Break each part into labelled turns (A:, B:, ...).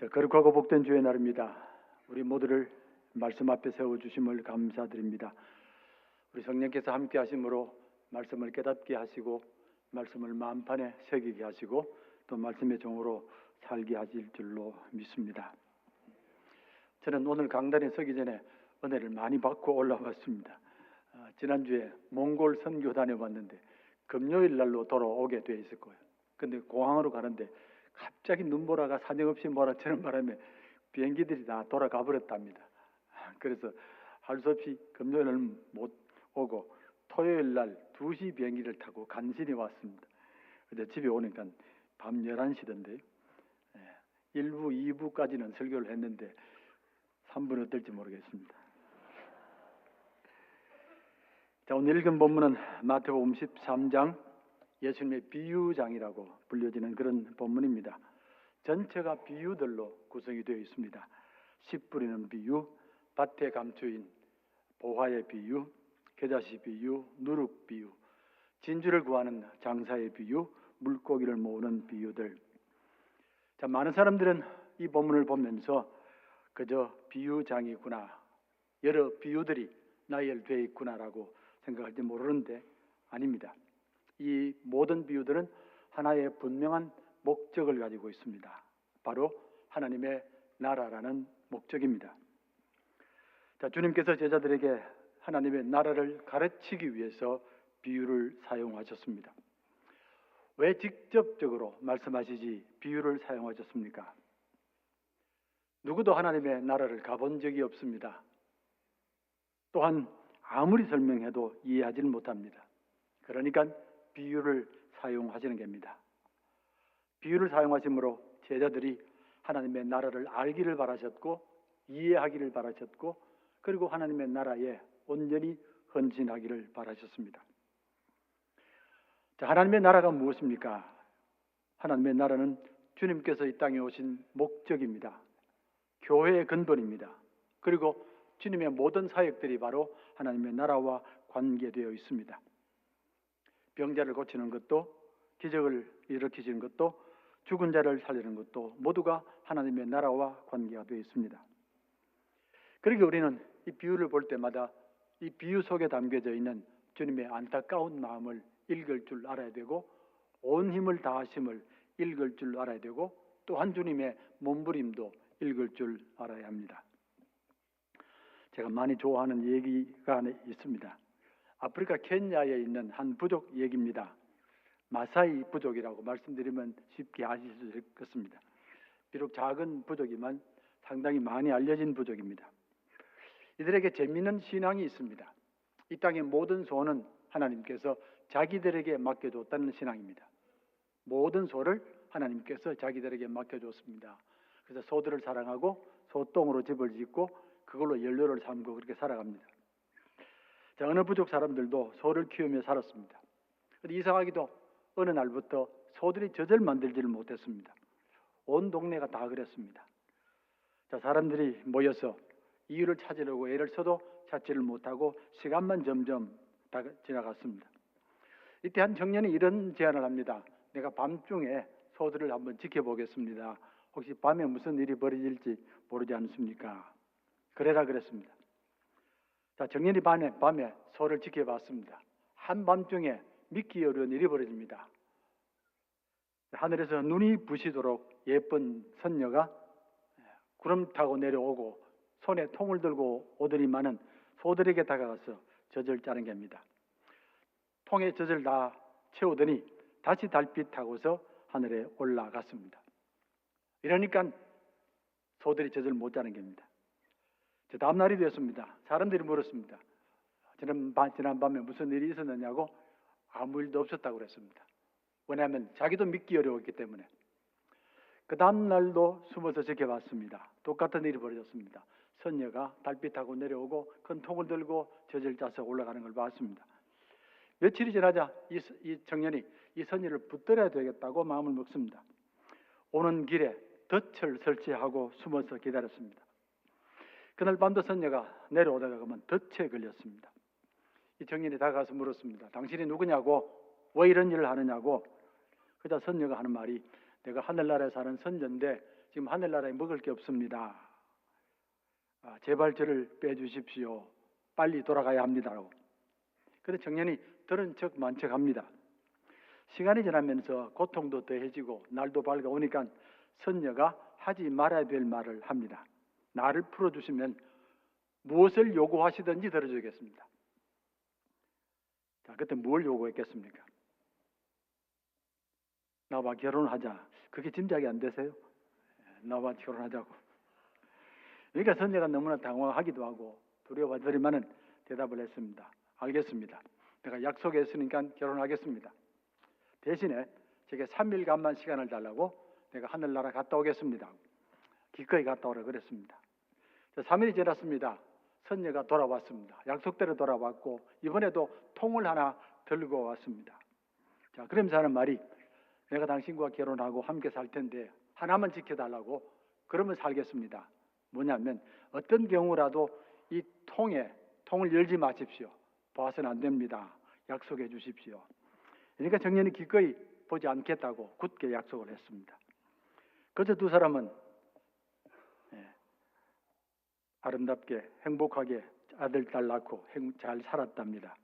A: 거룩하고 복된 주의 날입니다. 우리 모두를 말씀 앞에 세워주심을 감사드립니다. 우리 성령께서 함께 하심으로 말씀을 깨닫게 하시고 말씀을 마음판에 새기게 하시고 또 말씀의 종으로 살게 하실 줄로 믿습니다. 저는 오늘 강단에 서기 전에 은혜를 많이 받고 올라왔습니다. 지난주에 몽골 선교 다녀왔는데 금요일 날로 돌아오게 돼 있을 거예요. 근데 공항으로 가는데 갑자기 눈보라가 사정없이 몰아치는 바람에 비행기들이 다 돌아가 버렸답니다. 그래서 할 수 없이 금요일은 못 오고 토요일 날 2시 비행기를 타고 간신히 왔습니다. 근데 집에 오니까 밤 11시던데요. 1부, 2부까지는 설교를 했는데 3부는 어떨지 모르겠습니다. 자, 오늘 읽은 본문은 마태복음 13장 예수님의 비유장이라고 불려지는 그런 본문입니다. 전체가 비유들로 구성이 되어 있습니다. 씨 뿌리는 비유, 밭에 감추인 보화의 비유, 겨자씨 비유, 누룩 비유, 진주를 구하는 장사의 비유, 물고기를 모으는 비유들. 자, 많은 사람들은 이 본문을 보면서 그저 비유장이구나, 여러 비유들이 나열되어 있구나라고 생각할지 모르는데 아닙니다. 이 모든 비유들은 하나의 분명한 목적을 가지고 있습니다. 바로 하나님의 나라라는 목적입니다. 자, 주님께서 제자들에게 하나님의 나라를 가르치기 위해서 비유를 사용하셨습니다. 왜 직접적으로 말씀하시지 비유를 사용하셨습니까? 누구도 하나님의 나라를 가본 적이 없습니다. 또한 아무리 설명해도 이해하지는 못합니다. 그러니까 비유를 사용하시는 겁니다. 비유를 사용하심으로 제자들이 하나님의 나라를 알기를 바라셨고 이해하기를 바라셨고 그리고 하나님의 나라에 온전히 헌신하기를 바라셨습니다. 자, 하나님의 나라가 무엇입니까? 하나님의 나라는 주님께서 이 땅에 오신 목적입니다. 교회의 근본입니다. 그리고 주님의 모든 사역들이 바로 하나님의 나라와 관계되어 있습니다. 병자를 고치는 것도, 기적을 일으키시는 것도, 죽은 자를 살리는 것도 모두가 하나님의 나라와 관계가 되어 있습니다. 그러기에 우리는 이 비유를 볼 때마다 이 비유 속에 담겨져 있는 주님의 안타까운 마음을 읽을 줄 알아야 되고 온 힘을 다하심을 읽을 줄 알아야 되고 또한 주님의 몸부림도 읽을 줄 알아야 합니다. 제가 많이 좋아하는 얘기가 있습니다. 아프리카 케냐에 있는 한 부족 얘기입니다. 마사이 부족이라고 말씀드리면 쉽게 아실 수 있겠습니다. 비록 작은 부족이지만 상당히 많이 알려진 부족입니다. 이들에게 재미있는 신앙이 있습니다. 이 땅의 모든 소는 하나님께서 자기들에게 맡겨줬다는 신앙입니다. 모든 소를 하나님께서 자기들에게 맡겨줬습니다. 그래서 소들을 사랑하고 소똥으로 집을 짓고 그걸로 연료를 삼고 그렇게 살아갑니다. 자, 어느 부족 사람들도 소를 키우며 살았습니다. 그런데 이상하게도 어느 날부터 소들이 젖을 만들지를 못했습니다. 온 동네가 다 그랬습니다. 자, 사람들이 모여서 이유를 찾으려고 애를 써도 찾지를 못하고 시간만 점점 다 지나갔습니다. 이때 한 청년이 이런 제안을 합니다. 내가 밤중에 소들을 한번 지켜보겠습니다. 혹시 밤에 무슨 일이 벌어질지 모르지 않습니까? 그래라 그랬습니다. 자, 청년이 밤에 소를 지켜봤습니다. 한밤중에 믿기 어려운 일이 벌어집니다. 하늘에서 눈이 부시도록 예쁜 선녀가 구름 타고 내려오고 손에 통을 들고 오더니만은 소들에게 다가가서 젖을 짜는 겁니다. 통에 젖을 다 채우더니 다시 달빛 타고서 하늘에 올라갔습니다. 이러니까 소들이 젖을 못 짜는 겁니다. 다음 날이 되었습니다. 사람들이 물었습니다. 지난 밤에 무슨 일이 있었느냐고. 아무 일도 없었다고 그랬습니다. 왜냐하면 자기도 믿기 어려웠기 때문에. 그 다음 날도 숨어서 지켜봤습니다. 똑같은 일이 벌어졌습니다. 선녀가 달빛하고 내려오고 큰 통을 들고 젖을 짜서 올라가는 걸 봤습니다. 며칠이 지나자 이 청년이 이 선녀를 붙들어야 되겠다고 마음을 먹습니다. 오는 길에 덫을 설치하고 숨어서 기다렸습니다. 그날 밤도 선녀가 내려오다가 그만 덫에 걸렸습니다. 이 청년이 다가가서 물었습니다. 당신이 누구냐고, 왜 이런 일을 하느냐고. 그러자 선녀가 하는 말이 내가 하늘나라에 사는 선녀인데 지금 하늘나라에 먹을 게 없습니다. 제발 저를 빼주십시오. 빨리 돌아가야 합니다라고. 그래서 청년이 들은 척 만척합니다. 시간이 지나면서 고통도 더해지고 날도 밝아오니까 선녀가 하지 말아야 될 말을 합니다. 나를 풀어주시면 무엇을 요구하시든지 들어주겠습니다. 자, 그때 뭘 요구했겠습니까? 나와 결혼하자. 그게 짐작이 안 되세요? 나와 결혼하자고. 그러니까 선녀가 너무나 당황하기도 하고 두려워하더니만은 대답을 했습니다. 알겠습니다. 내가 약속했으니까 결혼하겠습니다. 대신에 제게 3일간만 시간을 달라고 내가 하늘나라 갔다 오겠습니다. 기꺼이 갔다 오라 그랬습니다. 3일이 지났습니다. 선녀가 돌아왔습니다. 약속대로 돌아왔고 이번에도 통을 하나 들고 왔습니다. 자, 그러면서 하는 말이 내가 당신과 결혼하고 함께 살 텐데 하나만 지켜달라고 그러면 살겠습니다. 뭐냐면 어떤 경우라도 이 통을 열지 마십시오. 봐서는 안 됩니다. 약속해 주십시오. 그러니까 청년이 기꺼이 보지 않겠다고 굳게 약속을 했습니다. 그래서 두 사람은 아름답게 행복하게 아들, 딸 낳고 잘 살았답니다.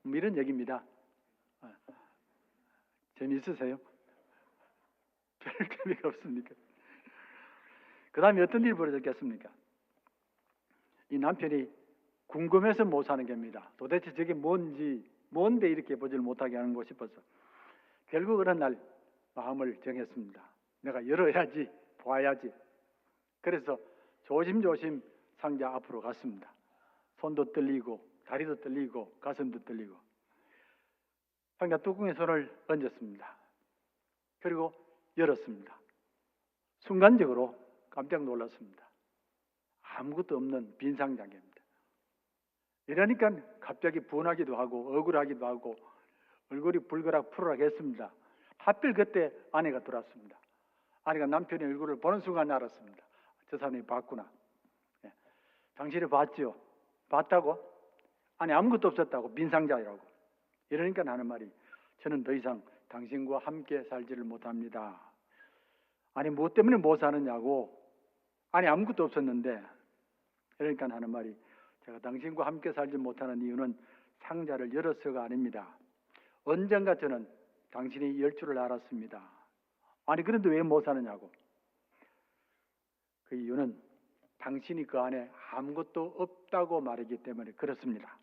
A: 이런 얘기입니다. 재미있으세요? 별 재미가 없습니까? 그 다음에 어떤 일이 벌어졌겠습니까? 이 남편이 궁금해서 못 사는 겁니다. 도대체 저게 뭔데 이렇게 보지를 못하게 하는 거 싶어서 결국 어느 날 마음을 정했습니다. 내가 열어야지, 보아야지. 그래서 조심조심 상자 앞으로 갔습니다. 손도 떨리고 다리도 떨리고 가슴도 떨리고 상자 뚜껑에 손을 얹었습니다. 그리고 열었습니다. 순간적으로 깜짝 놀랐습니다. 아무것도 없는 빈 상자입니다. 이러니까 갑자기 분하기도 하고 억울하기도 하고 얼굴이 불그락 푸르락 했습니다. 하필 그때 아내가 들어왔습니다. 아내가 남편의 얼굴을 보는 순간 알았습니다. 저 사람이 봤구나. 당신이 봤죠? 봤다고? 아니 아무것도 없었다고. 빈 상자라고. 이러니까 하는 말이 저는 더 이상 당신과 함께 살지를 못합니다. 아니 무엇 때문에 못 사느냐고. 아니 아무것도 없었는데. 그러니까 하는 말이 제가 당신과 함께 살지 못하는 이유는 상자를 열어서가 아닙니다. 언젠가 저는 당신이 열 줄을 알았습니다. 아니 그런데 왜 못 사느냐고. 그 이유는 당신이 그 안에 아무것도 없다고 말했기 때문에 그렇습니다.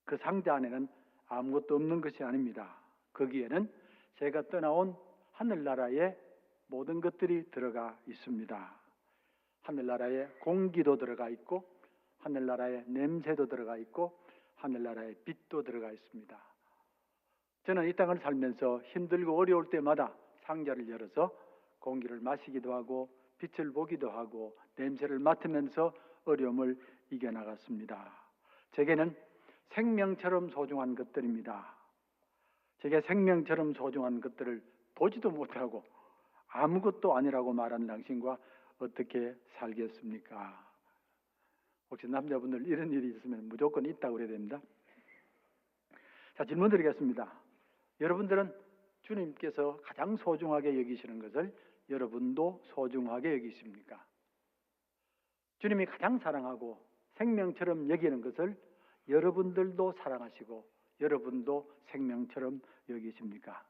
A: 그 상자 안에는 아무것도 없는 것이 아닙니다. 거기에는 제가 떠나온 하늘나라의 모든 것들이 들어가 있습니다. 하늘나라의 공기도 들어가 있고 하늘나라의 냄새도 들어가 있고 하늘나라의 빛도 들어가 있습니다. 저는 이 땅을 살면서 힘들고 어려울 때마다 상자를 열어서 공기를 마시기도 하고 빛을 보기도 하고 냄새를 맡으면서 어려움을 이겨나갔습니다. 제게는 생명처럼 소중한 것들입니다. 제게 생명처럼 소중한 것들을 보지도 못하고 아무것도 아니라고 말하는 당신과 어떻게 살겠습니까? 혹시 남자분들 이런 일이 있으면 무조건 있다고 그래야 됩니다. 자, 질문 드리겠습니다. 여러분들은 주님께서 가장 소중하게 여기시는 것을 여러분도 소중하게 여기십니까? 주님이 가장 사랑하고 생명처럼 여기는 것을 여러분들도 사랑하시고 여러분도 생명처럼 여기십니까?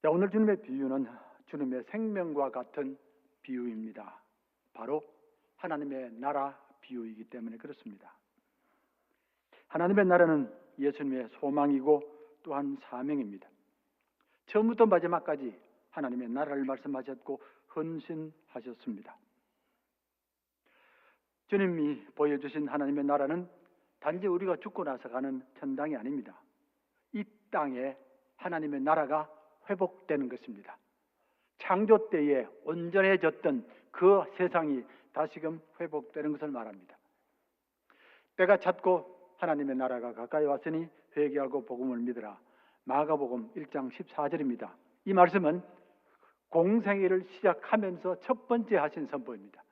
A: 자, 오늘 주님의 비유는 주님의 생명과 같은 비유입니다. 바로 하나님의 나라 비유이기 때문에 그렇습니다. 하나님의 나라는 예수님의 소망이고 또한 사명입니다. 처음부터 마지막까지 하나님의 나라를 말씀하셨고 헌신하셨습니다. 주님이 보여주신 하나님의 나라는 단지 우리가 죽고 나서 가는 천당이 아닙니다. 이 땅에 하나님의 나라가 회복되는 것입니다. 창조 때에 온전해졌던 그 세상이 다시금 회복되는 것을 말합니다. 때가 찼고 하나님의 나라가 가까이 왔으니 회개하고 복음을 믿으라. 마가복음 1장 14절입니다. 이 말씀은 공생애를 시작하면서 첫 번째 하신 선포입니다.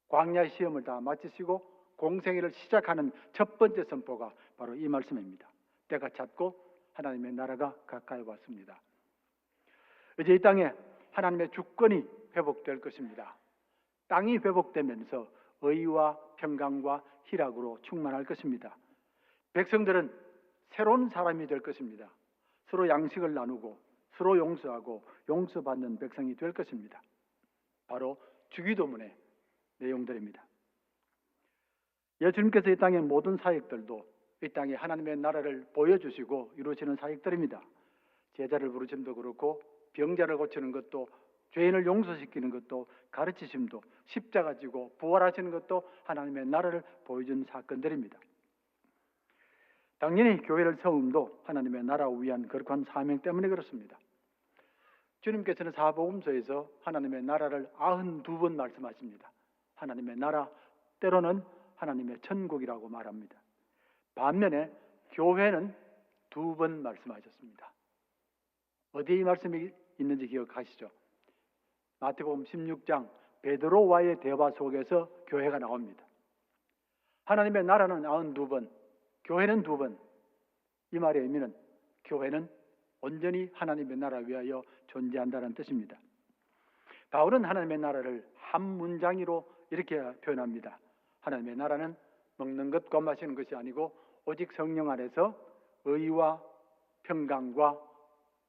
A: 광야 시험을 다 마치시고 공생애를 시작하는 첫 번째 선포가 바로 이 말씀입니다. 때가 찼고 하나님의 나라가 가까이 왔습니다. 이제 이 땅에 하나님의 주권이 회복될 것입니다. 땅이 회복되면서 의와 평강과 희락으로 충만할 것입니다. 백성들은 새로운 사람이 될 것입니다. 서로 양식을 나누고 서로 용서하고 용서받는 백성이 될 것입니다. 바로 주기도문의 내용들입니다. 예수님께서 이 땅의 모든 사역들도 이 땅에 하나님의 나라를 보여주시고 이루시는 사역들입니다. 제자를 부르심도 그렇고 병자를 고치는 것도 죄인을 용서시키는 것도 가르치심도 십자가 지고 부활하시는 것도 하나님의 나라를 보여준 사건들입니다. 당연히 교회를 세움도 하나님의 나라를 위한 거룩한 사명 때문에 그렇습니다. 주님께서는 사복음서에서 하나님의 나라를 92번 말씀하십니다. 하나님의 나라, 때로는 하나님의 천국이라고 말합니다. 반면에 교회는 2번 말씀하셨습니다. 어디에 이 말씀이 있는지 기억하시죠? 마태복음 16장 베드로와의 대화 속에서 교회가 나옵니다. 하나님의 나라는 92번, 교회는 2번. 이 말의 의미는 교회는 온전히 하나님의 나라를 위하여 존재한다는 뜻입니다. 바울은 하나님의 나라를 한 문장으로 이렇게 표현합니다. 하나님의 나라는 먹는 것과 마시는 것이 아니고 오직 성령 안에서 의와 평강과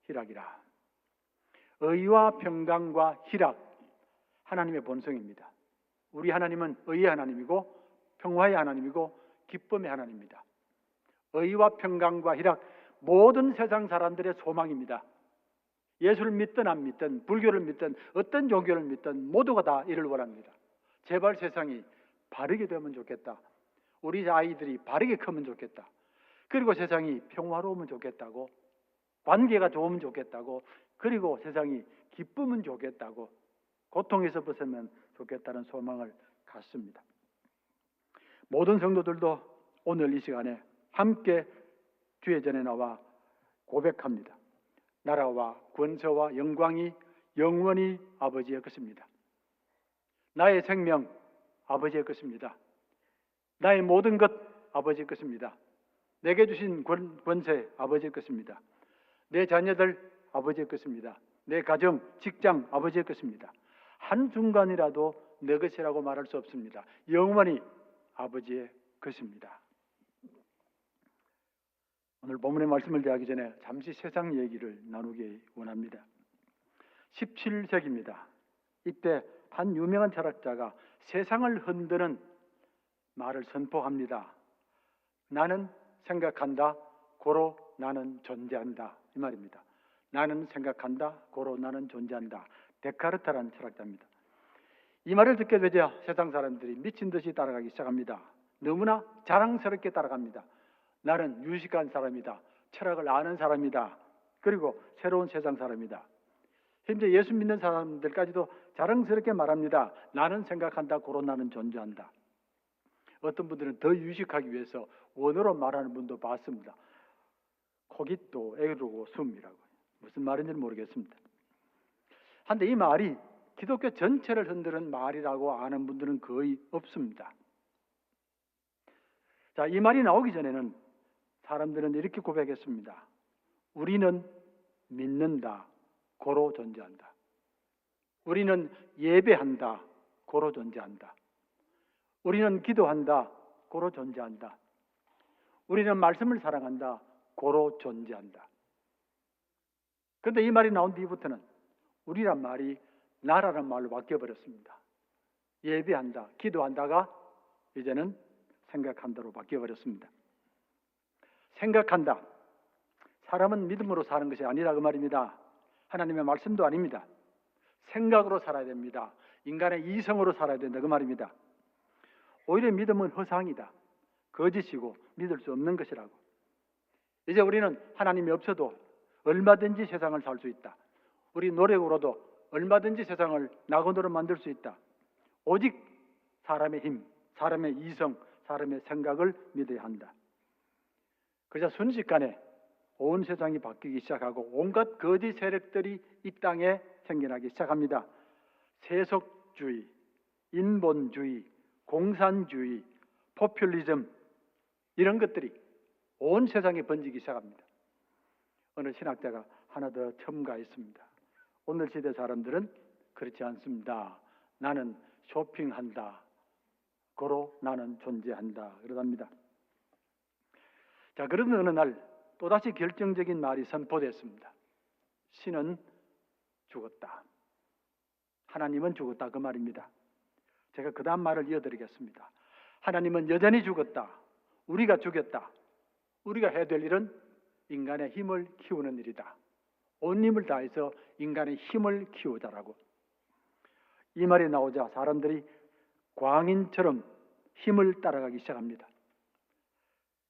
A: 희락이라. 의와 평강과 희락, 하나님의 본성입니다. 우리 하나님은 의의 하나님이고 평화의 하나님이고 기쁨의 하나님입니다. 의와 평강과 희락, 모든 세상 사람들의 소망입니다. 예수를 믿든 안 믿든 불교를 믿든 어떤 종교를 믿든 모두가 다 이를 원합니다. 제발 세상이 바르게 되면 좋겠다. 우리 아이들이 바르게 크면 좋겠다. 그리고 세상이 평화로우면 좋겠다고, 관계가 좋으면 좋겠다고, 그리고 세상이 기쁘면 좋겠다고, 고통에서 벗으면 좋겠다는 소망을 갖습니다. 모든 성도들도 오늘 이 시간에 함께 주의 전에 나와 고백합니다. 나라와 권세와 영광이 영원히 아버지의 것입니다. 나의 생명 아버지의 것입니다. 나의 모든 것 아버지의 것입니다. 내게 주신 권세 아버지의 것입니다. 내 자녀들 아버지의 것입니다. 내 가정, 직장 아버지의 것입니다. 한순간이라도 내 것이라고 말할 수 없습니다. 영원히 아버지의 것입니다. 오늘 본문의 말씀을 대하기 전에 잠시 세상 얘기를 나누기 원합니다. 17세기입니다. 이때 한 유명한 철학자가 세상을 흔드는 말을 선포합니다. 나는 생각한다, 고로 나는 존재한다. 이 말입니다. 나는 생각한다, 고로 나는 존재한다. 데카르타라는 철학자입니다. 이 말을 듣게 되자 세상 사람들이 미친 듯이 따라가기 시작합니다. 너무나 자랑스럽게 따라갑니다. 나는 유식한 사람이다. 철학을 아는 사람이다. 그리고 새로운 세상 사람이다. 심지어 예수 믿는 사람들까지도 자랑스럽게 말합니다. 나는 생각한다, 고로 나는 존재한다. 어떤 분들은 더 유식하기 위해서 원어로 말하는 분도 봤습니다. 코기또 에르고 숨이라고. 무슨 말인지는 모르겠습니다. 한데 이 말이 기독교 전체를 흔드는 말이라고 아는 분들은 거의 없습니다. 자, 이 말이 나오기 전에는 사람들은 이렇게 고백했습니다. 우리는 믿는다, 고로 존재한다. 우리는 예배한다, 고로 존재한다. 우리는 기도한다, 고로 존재한다. 우리는 말씀을 사랑한다, 고로 존재한다. 그런데 이 말이 나온 뒤부터는 우리란 말이 나라란 말로 바뀌어버렸습니다. 예배한다, 기도한다가 이제는 생각한다로 바뀌어버렸습니다. 생각한다. 사람은 믿음으로 사는 것이 아니라 그 말입니다. 하나님의 말씀도 아닙니다. 생각으로 살아야 됩니다. 인간의 이성으로 살아야 된다 그 말입니다. 오히려 믿음은 허상이다. 거짓이고 믿을 수 없는 것이라고. 이제 우리는 하나님이 없어도 얼마든지 세상을 살 수 있다. 우리 노력으로도 얼마든지 세상을 낙원으로 만들 수 있다. 오직 사람의 힘, 사람의 이성, 사람의 생각을 믿어야 한다. 그래서 순식간에 온 세상이 바뀌기 시작하고 온갖 거짓 세력들이 이 땅에 생겨나기 시작합니다. 세속주의, 인본주의, 공산주의, 포퓰리즘 이런 것들이 온 세상에 번지기 시작합니다. 어느 신학자가 하나 더 첨가했습니다. 오늘 시대 사람들은 그렇지 않습니다. 나는 쇼핑한다. 고로 나는 존재한다. 그러답니다. 자, 그러던 어느 날 또다시 결정적인 말이 선포됐습니다. 신은 죽었다. 하나님은 죽었다. 그 말입니다. 제가 그 다음 말을 이어드리겠습니다. 하나님은 여전히 죽었다. 우리가 죽였다. 우리가 해야 될 일은 인간의 힘을 키우는 일이다. 온 힘을 다해서 인간의 힘을 키우자라고. 이 말이 나오자 사람들이 광인처럼 힘을 따라가기 시작합니다.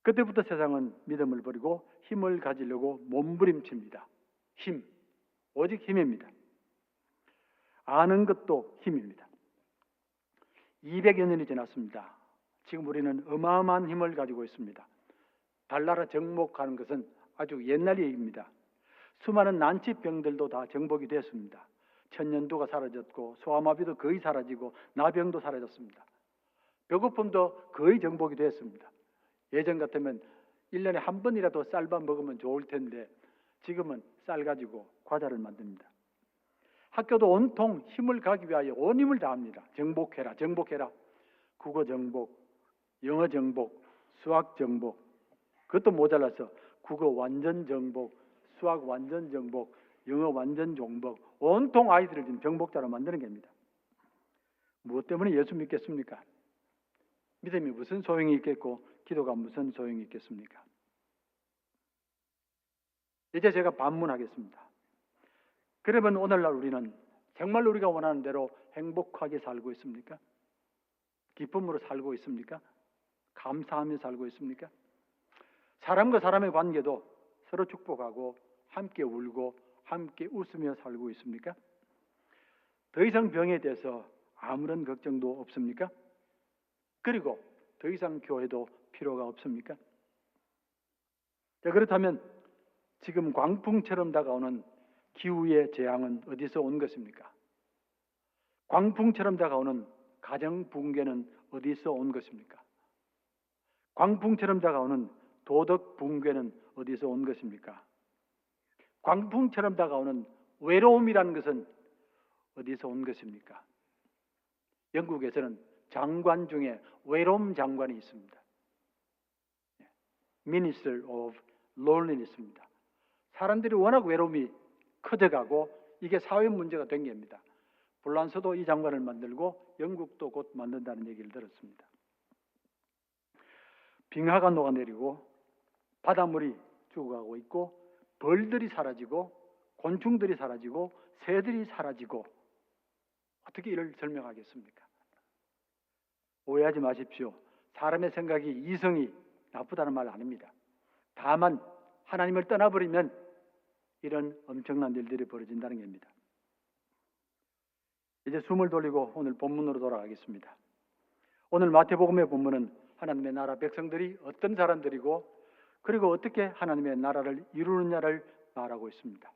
A: 그때부터 세상은 믿음을 버리고 힘을 가지려고 몸부림칩니다. 힘, 오직 힘입니다. 아는 것도 힘입니다. 200여 년이 지났습니다. 지금 우리는 어마어마한 힘을 가지고 있습니다. 달나라 정복하는 것은 아주 옛날 얘기입니다. 수많은 난치병들도 다 정복이 됐습니다. 천년두가 사라졌고 소아마비도 거의 사라지고 나병도 사라졌습니다. 배고픔도 거의 정복이 됐습니다. 예전 같으면 1년에 한 번이라도 쌀밥 먹으면 좋을 텐데 지금은 쌀 가지고 과자를 만듭니다. 학교도 온통 힘을 가기 위하여 온 힘을 다합니다. 정복해라, 정복해라. 국어 정복, 영어 정복, 수학 정복. 그것도 모자라서 국어 완전 정복, 수학 완전 정복, 영어 완전 정복. 온통 아이들을 지금 정복자로 만드는 겁니다. 무엇 때문에 예수 믿겠습니까? 믿음이 무슨 소용이 있겠고 기도가 무슨 소용이 있겠습니까? 이제 제가 반문하겠습니다. 그러면 오늘날 우리는 정말 우리가 원하는 대로 행복하게 살고 있습니까? 기쁨으로 살고 있습니까? 감사하며 살고 있습니까? 사람과 사람의 관계도 서로 축복하고 함께 울고 함께 웃으며 살고 있습니까? 더 이상 병에 대해서 아무런 걱정도 없습니까? 그리고 더 이상 교회도 필요가 없습니까? 자, 그렇다면 지금 광풍처럼 다가오는 기후의 재앙은 어디서 온 것입니까? 광풍처럼 다가오는 가정 붕괴는 어디서 온 것입니까? 광풍처럼 다가오는 도덕 붕괴는 어디서 온 것입니까? 광풍처럼 다가오는 외로움이라는 것은 어디서 온 것입니까? 영국에서는 장관 중에 외로움 장관이 있습니다. Minister of Loneliness입니다. 사람들이 워낙 외로움이 커져가고 이게 사회 문제가 된 겁니다. 불란서도 이 장관을 만들고 영국도 곧 만든다는 얘기를 들었습니다. 빙하가 녹아내리고 바닷물이 죽어가고 있고 벌들이 사라지고 곤충들이 사라지고 새들이 사라지고 어떻게 이를 설명하겠습니까? 오해하지 마십시오. 사람의 생각이 이성이 나쁘다는 말 아닙니다. 다만 하나님을 떠나버리면 이런 엄청난 일들이 벌어진다는 겁니다. 이제 숨을 돌리고 오늘 본문으로 돌아가겠습니다. 오늘 마태복음의 본문은 하나님의 나라 백성들이 어떤 사람들이고 그리고 어떻게 하나님의 나라를 이루느냐를 말하고 있습니다.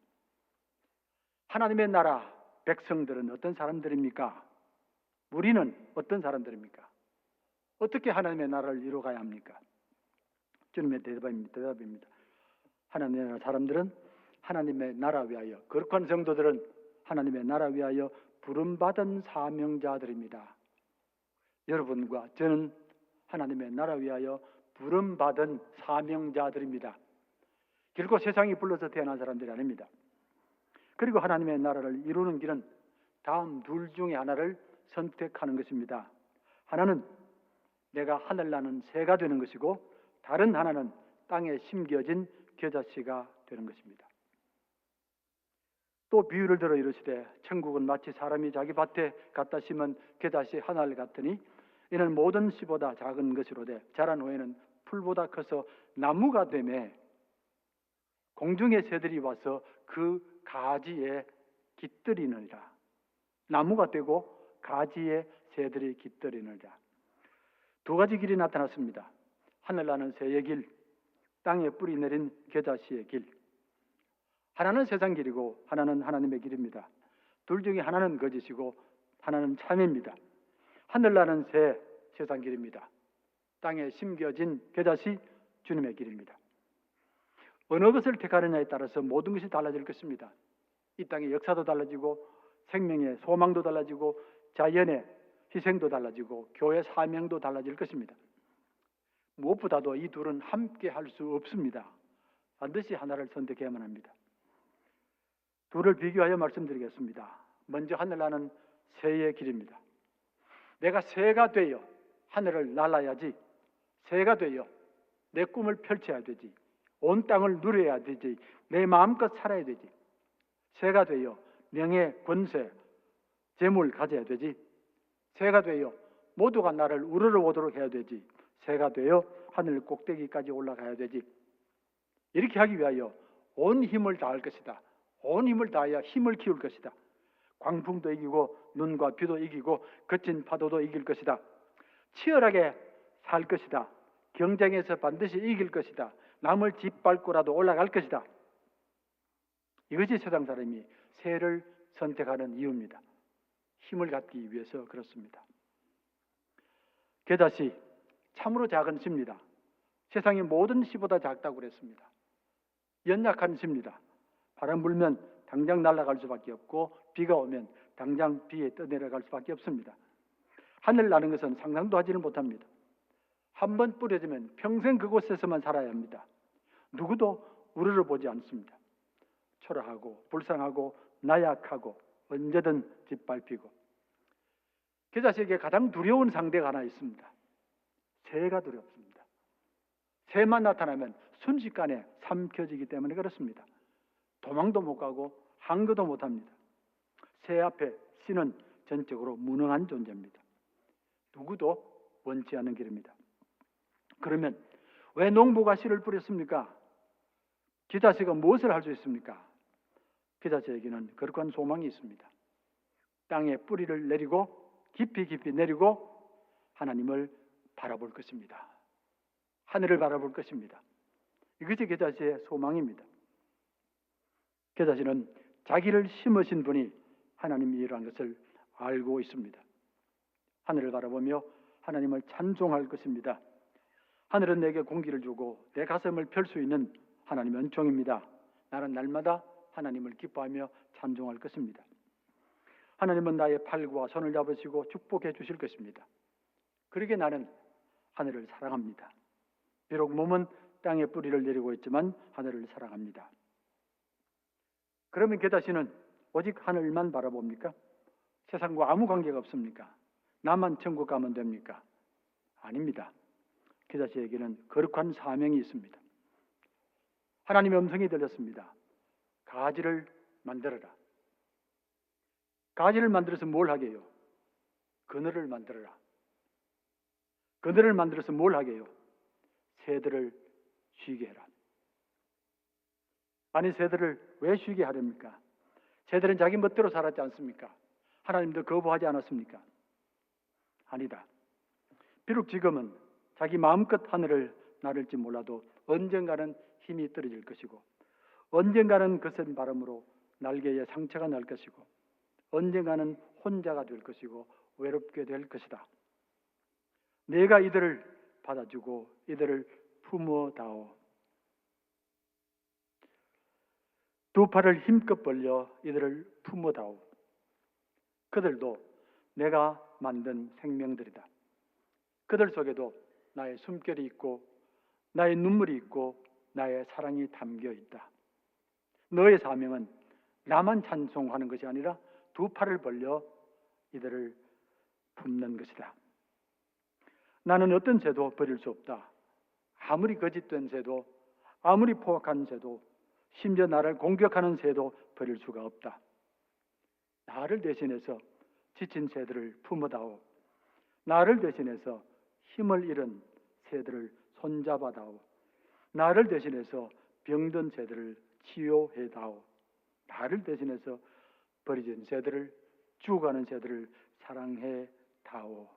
A: 하나님의 나라 백성들은 어떤 사람들입니까? 우리는 어떤 사람들입니까? 어떻게 하나님의 나라를 이루어가야 합니까? 주님의 대답입니다. 하나님의 나라 사람들은 하나님의 나라 위하여, 거룩한 성도들은 하나님의 나라 위하여 부름받은 사명자들입니다. 여러분과 저는 하나님의 나라 위하여 부름받은 사명자들입니다. 결코 세상이 불러서 태어난 사람들이 아닙니다. 그리고 하나님의 나라를 이루는 길은 다음 둘 중에 하나를 선택하는 것입니다. 하나는 내가 하늘나는 새가 되는 것이고 다른 하나는 땅에 심겨진 겨자씨가 되는 것입니다. 또 비유를 들어 이르시되 천국은 마치 사람이 자기 밭에 갖다 심은 겨자씨 하나를 같으니 이는 모든 씨보다 작은 것이로되 자란 후에는 풀보다 커서 나무가 되매 공중의 새들이 와서 그 가지에 깃들이느니라. 나무가 되고 가지에 새들이 깃들이느니라. 두 가지 길이 나타났습니다. 하늘나는 새의 길, 땅에 뿌리 내린 겨자씨의 길. 하나는 세상 길이고 하나는 하나님의 길입니다. 둘 중에 하나는 거짓이고 하나는 참입니다. 하늘나는 새, 세상 길입니다. 땅에 심겨진 겨자씨, 주님의 길입니다. 어느 것을 택하느냐에 따라서 모든 것이 달라질 것입니다. 이 땅의 역사도 달라지고 생명의 소망도 달라지고 자연의 희생도 달라지고 교회 사명도 달라질 것입니다. 무엇보다도 이 둘은 함께 할 수 없습니다. 반드시 하나를 선택해야만 합니다. 둘을 비교하여 말씀드리겠습니다. 먼저 하늘나는 새의 길입니다. 내가 새가 되어 하늘을 날아야지, 새가 되어 내 꿈을 펼쳐야 되지, 온 땅을 누려야 되지, 내 마음껏 살아야 되지, 새가 되어 명예, 권세, 재물 가져야 되지, 새가 되어 모두가 나를 우러러보도록 해야 되지, 새가 되어 하늘 꼭대기까지 올라가야 되지. 이렇게 하기 위하여 온 힘을 다할 것이다. 온 힘을 다하여 힘을 키울 것이다. 광풍도 이기고 눈과 비도 이기고 거친 파도도 이길 것이다. 치열하게 살 것이다. 경쟁에서 반드시 이길 것이다. 남을 짓밟고라도 올라갈 것이다. 이것이 세상 사람이 새를 선택하는 이유입니다. 힘을 갖기 위해서 그렇습니다. 겨자씨, 참으로 작은 씨입니다. 세상의 모든 씨보다 작다고 그랬습니다. 연약한 씨입니다. 바람 불면 당장 날아갈 수밖에 없고 비가 오면 당장 비에 떠내려갈 수밖에 없습니다. 하늘 나는 것은 상상도 하지를 못합니다. 한번 뿌려지면 평생 그곳에서만 살아야 합니다. 누구도 우러러보지 않습니다. 초라하고 불쌍하고 나약하고 언제든 짓밟히고. 겨자씨에게 가장 두려운 상대가 하나 있습니다. 새가 두렵습니다. 새만 나타나면 순식간에 삼켜지기 때문에 그렇습니다. 도망도 못 가고 항거도 못 합니다. 새 앞에 씨는 전적으로 무능한 존재입니다. 누구도 원치 않는 길입니다. 그러면 왜 농부가 씨를 뿌렸습니까? 겨자씨가 무엇을 할 수 있습니까? 겨자씨에게는 거룩한 소망이 있습니다. 땅에 뿌리를 내리고 깊이 내리고 하나님을 바라볼 것입니다. 하늘을 바라볼 것입니다. 이것이 겨자씨의 소망입니다. 겨자씨는 자기를 심으신 분이 하나님이라는 것을 알고 있습니다. 하늘을 바라보며 하나님을 찬송할 것입니다. 하늘은 내게 공기를 주고 내 가슴을 펼 수 있는 하나님의 은총입니다. 나는 날마다 하나님을 기뻐하며 찬송할 것입니다. 하나님은 나의 팔과 손을 잡으시고 축복해 주실 것입니다. 그러게 나는 하늘을 사랑합니다. 비록 몸은 땅에 뿌리를 내리고 있지만 하늘을 사랑합니다. 그러면 겨자씨는 오직 하늘만 바라봅니까? 세상과 아무 관계가 없습니까? 나만 천국 가면 됩니까? 아닙니다. 겨자씨에게는 거룩한 사명이 있습니다. 하나님의 음성이 들렸습니다. 가지를 만들어라. 가지를 만들어서 뭘 하게요? 그늘을 만들어라. 그늘을 만들어서 뭘 하게요? 새들을 쉬게 해라. 아니, 새들을 왜 쉬게 하렵니까? 새들은 자기 멋대로 살았지 않습니까? 하나님도 거부하지 않았습니까? 아니다. 비록 지금은 자기 마음껏 하늘을 나를지 몰라도 언젠가는 힘이 떨어질 것이고, 언젠가는 거센 바람으로 날개에 상처가 날 것이고, 언젠가는 혼자가 될 것이고 외롭게 될 것이다. 내가 이들을 받아주고 이들을 품어다오. 두 팔을 힘껏 벌려 이들을 품어다오. 그들도 내가 만든 생명들이다. 그들 속에도 나의 숨결이 있고 나의 눈물이 있고 나의 사랑이 담겨 있다. 너의 사명은 나만 찬송하는 것이 아니라 두 팔을 벌려 이들을 품는 것이다. 나는 어떤 새도 버릴 수 없다. 아무리 거짓된 새도, 아무리 포악한 새도, 심지어 나를 공격하는 새도 버릴 수가 없다. 나를 대신해서 지친 새들을 품어다오. 나를 대신해서 힘을 잃은 새들을 손잡아다오. 나를 대신해서 병든 새들을 치유해다오. 나를 대신해서 버려진 새들을, 죽어가는 새들을 사랑해다오.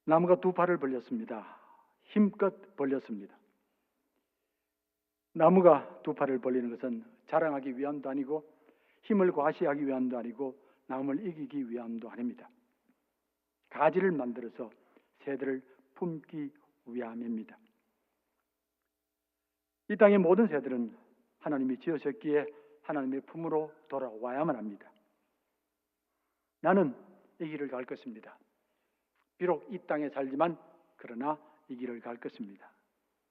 A: 나무가 두 팔을 벌렸습니다. 힘껏 벌렸습니다. 나무가 두 팔을 벌리는 것은 자랑하기 위함도 아니고 힘을 과시하기 위함도 아니고 남을 이기기 위함도 아닙니다. 가지를 만들어서 새들을 품기 위함입니다. 이 땅의 모든 새들은 하나님이 지으셨기에 하나님의 품으로 돌아와야만 합니다. 나는 이 길을 갈 것입니다. 비록 이 땅에 살지만 그러나 이 길을 갈 것입니다.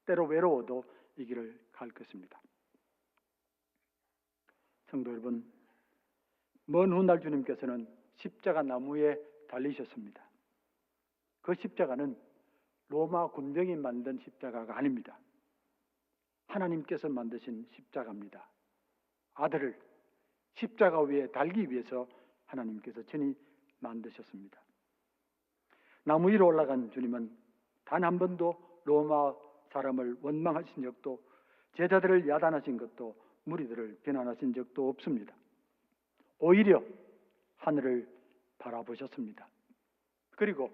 A: 때로 외로워도 이 길을 갈 것입니다. 성도 여러분, 먼 훗날 주님께서는 십자가 나무에 달리셨습니다. 그 십자가는 로마 군병이 만든 십자가가 아닙니다. 하나님께서 만드신 십자가입니다. 아들을 십자가 위에 달기 위해서 하나님께서 친히 만드셨습니다. 나무 위로 올라간 주님은 단 한 번도 로마 사람을 원망하신 적도, 제자들을 야단하신 것도, 무리들을 비난하신 적도 없습니다. 오히려 하늘을 바라보셨습니다. 그리고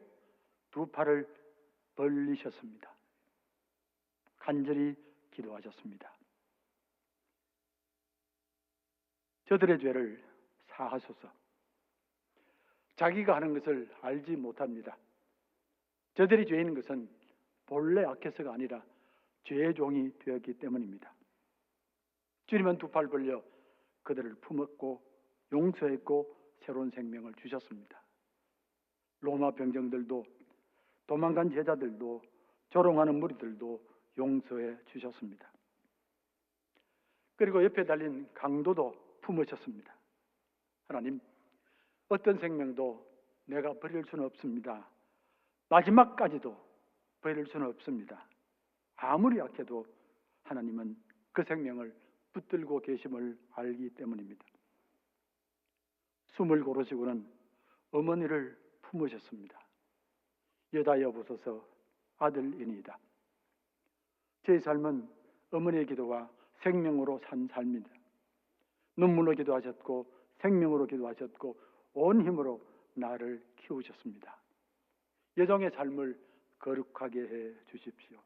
A: 두 팔을 벌리셨습니다. 간절히 기도하셨습니다. 저들의 죄를 사하소서. 자기가 하는 것을 알지 못합니다. 저들이 죄인 것은 본래 악해서가 아니라 죄의 종이 되었기 때문입니다. 주님은 두 팔 벌려 그들을 품었고 용서했고 새로운 생명을 주셨습니다. 로마 병정들도, 도망간 제자들도, 조롱하는 무리들도 용서해 주셨습니다. 그리고 옆에 달린 강도도 품으셨습니다. 하나님, 어떤 생명도 내가 버릴 수는 없습니다. 마지막까지도 버릴 수는 없습니다. 아무리 약해도 하나님은 그 생명을 붙들고 계심을 알기 때문입니다. 숨을 고르시고는 어머니를 품으셨습니다. 여다여 보소서, 아들이니이다. 제 삶은 어머니의 기도가 생명으로 산 삶입니다. 눈물로 기도하셨고 생명으로 기도하셨고 온 힘으로 나를 키우셨습니다. 여정의 삶을 거룩하게 해 주십시오.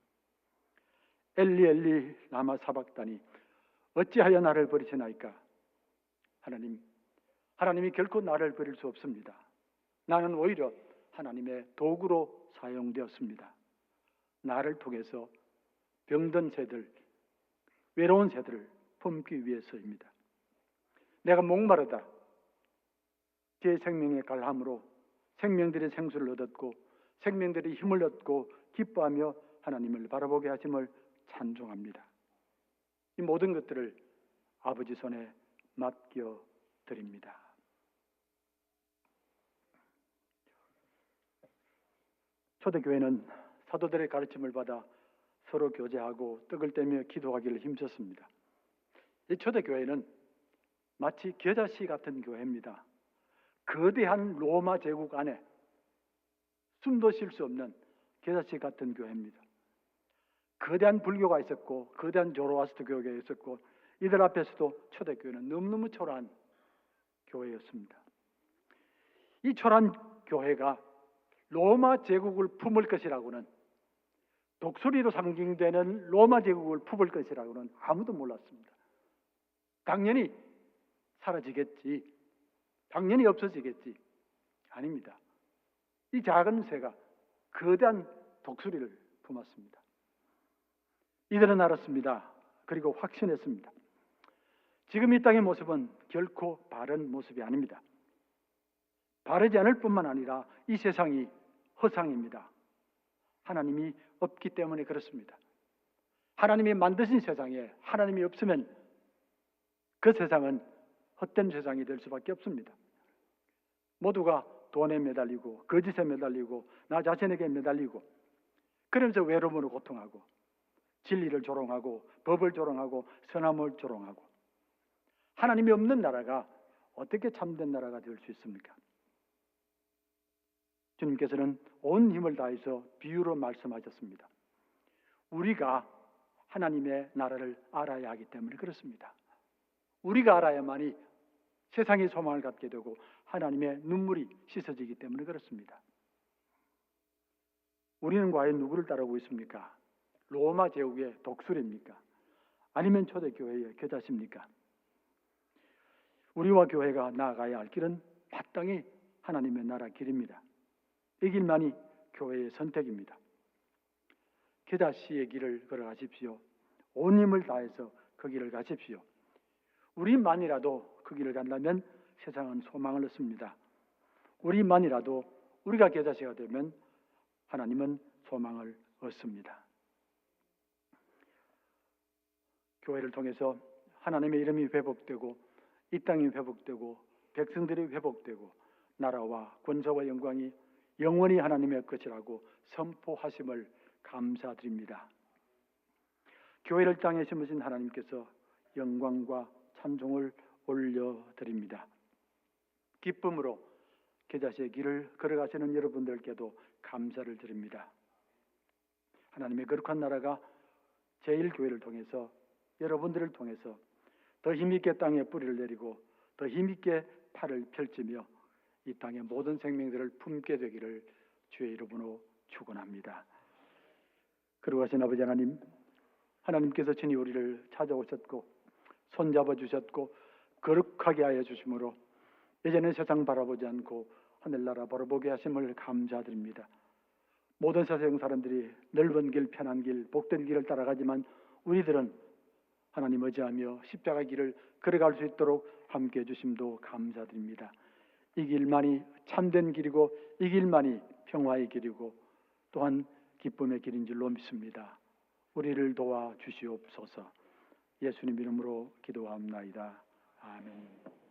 A: 엘리 엘리 라마 사박다니 어찌하여 나를 버리시나이까. 하나님이 결코 나를 버릴 수 없습니다. 나는 오히려 하나님의 도구로 사용되었습니다. 나를 통해서 병든 새들, 외로운 새들을 품기 위해서입니다. 내가 목마르다 제 생명의 갈함으로 생명들의 생수를 얻었고 생명들이 힘을 얻고 기뻐하며 하나님을 바라보게 하심을 찬송합니다. 이 모든 것들을 아버지 손에 맡겨 드립니다. 초대교회는 사도들의 가르침을 받아 서로 교제하고 떡을 떼며 기도하기를 힘썼습니다. 이 초대교회는 마치 겨자씨 같은 교회입니다. 거대한 로마 제국 안에 숨도 쉴 수 없는 겨자씨 같은 교회입니다. 거대한 불교가 있었고 거대한 조로아스터 교회가 있었고 이들 앞에서도 초대교회는 너무너무 초라한 교회였습니다. 이 초라한 교회가 로마 제국을 품을 것이라고는, 독수리로 상징되는 로마 제국을 품을 것이라고는 아무도 몰랐습니다. 당연히 사라지겠지, 당연히 없어지겠지. 아닙니다. 이 작은 새가 거대한 독수리를 품었습니다. 이들은 알았습니다. 그리고 확신했습니다. 지금 이 땅의 모습은 결코 바른 모습이 아닙니다. 바르지 않을 뿐만 아니라 이 세상이 허상입니다. 하나님이 없기 때문에 그렇습니다. 하나님이 만드신 세상에 하나님이 없으면 그 세상은 헛된 세상이 될 수밖에 없습니다. 모두가 돈에 매달리고 거짓에 매달리고 나 자신에게 매달리고 그러면서 외로움으로 고통하고 진리를 조롱하고 법을 조롱하고 선함을 조롱하고 하나님이 없는 나라가 어떻게 참된 나라가 될 수 있습니까? 주님께서는 온 힘을 다해서 비유로 말씀하셨습니다. 우리가 하나님의 나라를 알아야 하기 때문에 그렇습니다. 우리가 알아야만이 세상의 소망을 갖게 되고 하나님의 눈물이 씻어지기 때문에 그렇습니다. 우리는 과연 누구를 따르고 있습니까? 로마 제국의 독수리입니까? 아니면 초대교회의 겨자씨입니까? 우리와 교회가 나아가야 할 길은 마땅히 하나님의 나라 길입니다. 이 길만이 교회의 선택입니다. 겨자씨의 길을 걸어가십시오. 온 힘을 다해서 그 길을 가십시오. 우리만이라도 그 길을 간다면 세상은 소망을 얻습니다. 우리만이라도 우리가 겨자씨가 되면 하나님은 소망을 얻습니다. 교회를 통해서 하나님의 이름이 회복되고 이 땅이 회복되고 백성들이 회복되고 나라와 권세와 영광이 영원히 하나님의 것이라고 선포하심을 감사드립니다. 교회를 땅에 심으신 하나님께서 영광과 찬송을 올려드립니다. 기쁨으로 겨자씨의 길을 걸어가시는 여러분들께도 감사를 드립니다. 하나님의 거룩한 나라가 제1교회를 통해서 여러분들을 통해서 더 힘있게 땅에 뿌리를 내리고 더 힘있게 팔을 펼치며 이 땅의 모든 생명들을 품게 되기를 주의 이름으로 축원합니다. 그리고 하신 아버지 하나님, 하나님께서 친히 우리를 찾아오셨고 손잡아 주셨고 거룩하게 하여 주심으로 이제는 세상 바라보지 않고 하늘나라 바라보게 하심을 감사드립니다. 모든 세상 사람들이 넓은 길, 편한 길, 복된 길을 따라가지만 우리들은 하나님 의지하며 십자가 길을 걸어갈 수 있도록 함께해 주심도 감사드립니다. 이 길만이 참된 길이고 이 길만이 평화의 길이고 또한 기쁨의 길인 줄로 믿습니다. 우리를 도와 주시옵소서. 예수님 이름으로 기도합나이다. 아멘.